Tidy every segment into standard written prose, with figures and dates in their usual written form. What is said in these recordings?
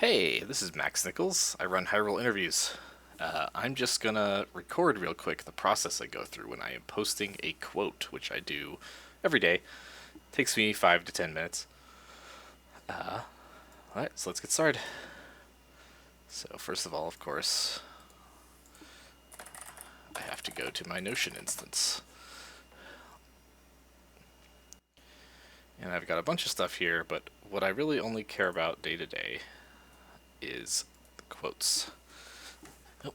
Hey, this is Max Nichols. I run Hyrule interviews. I'm just gonna record real quick the process I go through when I am posting a quote, which I do every day. Takes me 5 to 10 minutes. Alright, so let's get started. So, first of all, of course, I have to go to my Notion instance. And I've got a bunch of stuff here, but what I really only care about day to day is the quotes. Oh,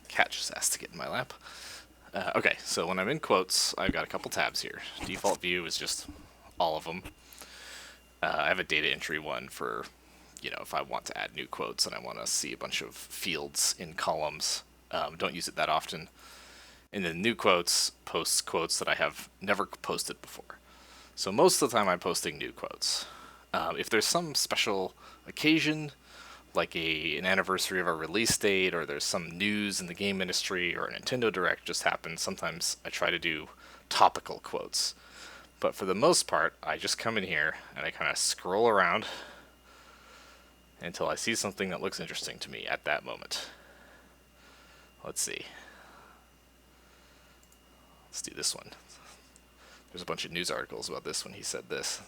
cat just asked to get in my lap. Okay, so when I'm in quotes, I've got a couple tabs here. Default view is just all of them. I have a data entry one for, if I want to add new quotes and I want to see a bunch of fields in columns. Don't use it that often. And then new quotes posts quotes that I have never posted before. So most of the time I'm posting new quotes. If there's some special occasion, like an anniversary of a release date, or there's some news in the game industry, or a Nintendo Direct just happened, sometimes I try to do topical quotes. But for the most part, I just come in here and I kind of scroll around until I see something that looks interesting to me at that moment. Let's see. Let's do this one. There's a bunch of news articles about this when he said this.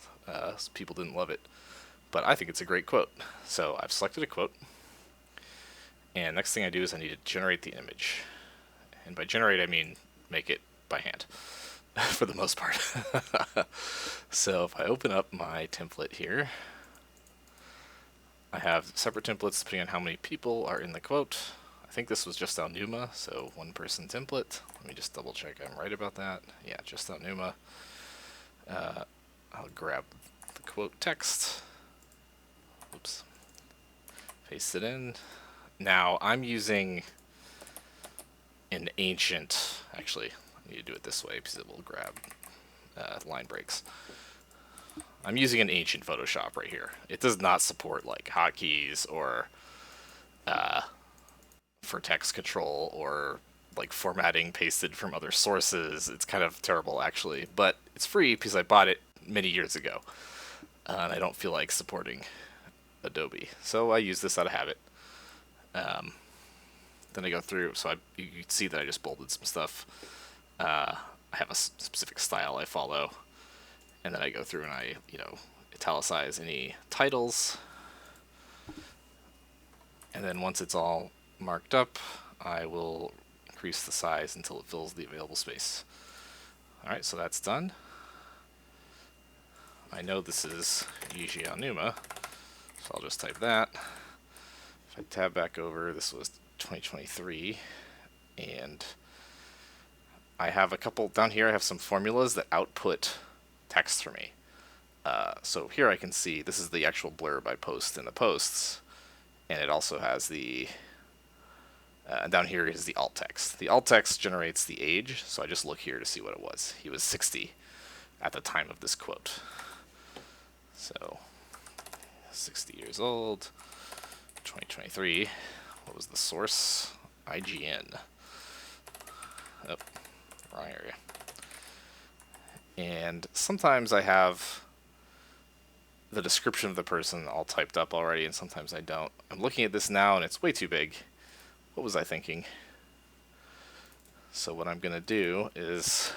People didn't love it. But I think it's a great quote. So I've selected a quote. And next thing I do is I need to generate the image. And by generate, I mean make it by hand. For the most part. So if I open up my template here, I have separate templates depending on how many people are in the quote. I think this was just Alnuma, so one person template. Let me just double check I'm right about that. Yeah, just Alnuma. I'll grab the quote text. Oops. Paste it in. Now I'm using an ancient, actually, I need to do it this way because it will grab line breaks. I'm using an ancient Photoshop right here. It does not support like hotkeys or for text control or like formatting pasted from other sources. It's kind of terrible actually, but it's free because I bought it many years ago. And I don't feel like supporting Adobe, so I use this out of habit. Then I go through, so you can see that I just bolded some stuff. I have a specific style I follow, and then I go through and I, italicize any titles. And then once it's all marked up, I will increase the size until it fills the available space. Alright, so that's done. I know this is Yuji Aonuma, so I'll just type that. If I tab back over, this was 2023, and I have a couple, down here I have some formulas that output text for me. So here I can see, this is the actual blurb I post in the posts, and it also has the, down here is the alt text. The alt text generates the age, so I just look here to see what it was. He was 60 at the time of this quote. So, 60 years old, 2023. What was the source? IGN. Oh, wrong area. And sometimes I have the description of the person all typed up already, and sometimes I don't. I'm looking at this now, and it's way too big. What was I thinking? So what I'm going to do is...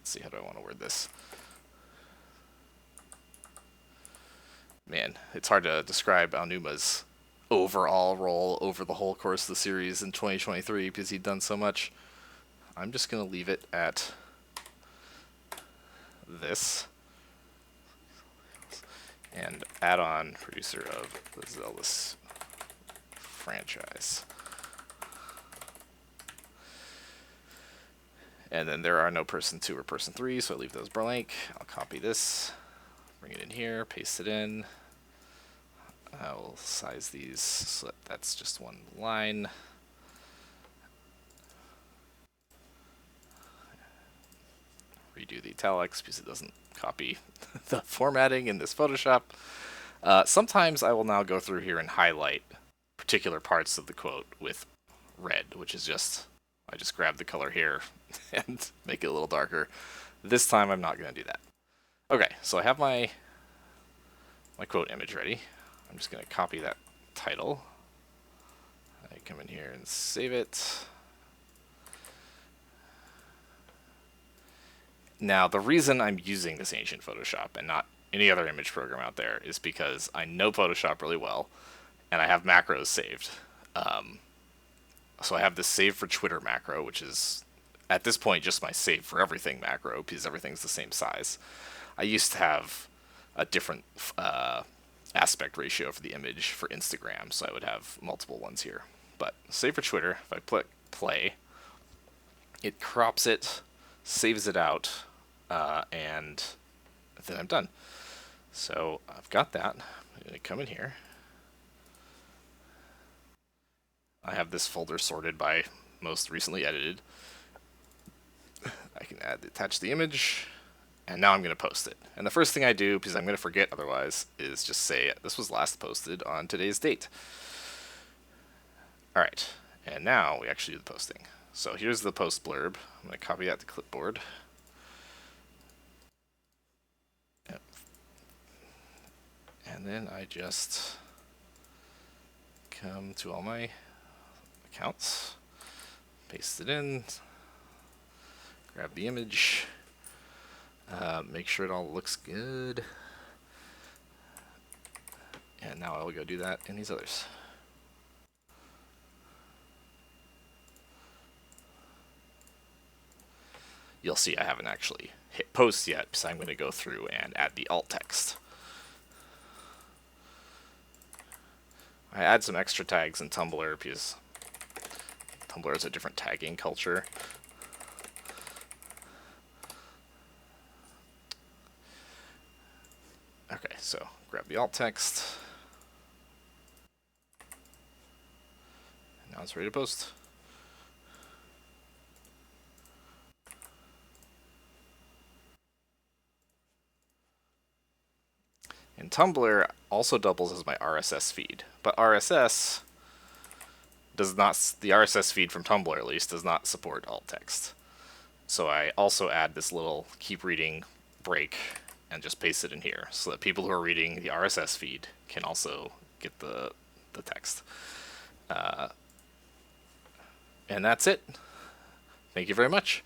see, how do I want to word this? Man, it's hard to describe Aonuma's overall role over the whole course of the series in 2023 because he'd done so much. I'm just going to leave it at this. And add-on producer of the Zelda franchise. And then there are no person 2 or person 3, so I leave those blank. I'll copy this, bring it in here, paste it in. I will size these so that's just one line. Redo the italics because it doesn't copy the formatting in this Photoshop. Sometimes I will now go through here and highlight particular parts of the quote with red, which is just, I just grab the color here and make it a little darker. This time I'm not going to do that. Okay, so I have my quote image ready. I'm just going to copy that title. I come in here and save it. Now, the reason I'm using this ancient Photoshop and not any other image program out there is because I know Photoshop really well, and I have macros saved. So I have this save for Twitter macro, which is, at this point, just my save for everything macro, because everything's the same size. I used to have a different aspect ratio for the image for Instagram, so I would have multiple ones here. But save for Twitter, if I click play, it crops it, saves it out, and then I'm done. So I've got that. I'm going to come in here. I have this folder sorted by most recently edited. I can attach the image, and now I'm going to post it. And the first thing I do, because I'm going to forget otherwise, is just say this was last posted on today's date. Alright, and now we actually do the posting. So here's the post blurb. I'm going to copy that to clipboard. Yep. And then I just come to all my accounts, paste it in, grab the image, make sure it all looks good, and now I'll go do that in these others. You'll see I haven't actually hit post yet, so I'm going to go through and add the alt text. I add some extra tags in Tumblr because Tumblr is a different tagging culture. Okay, so grab the alt text. Now it's ready to post. And Tumblr also doubles as my RSS feed, but RSS does not, the RSS feed from Tumblr at least, does not support alt text. So I also add this little keep reading break and just paste it in here so that people who are reading the RSS feed can also get the text. And that's it. Thank you very much.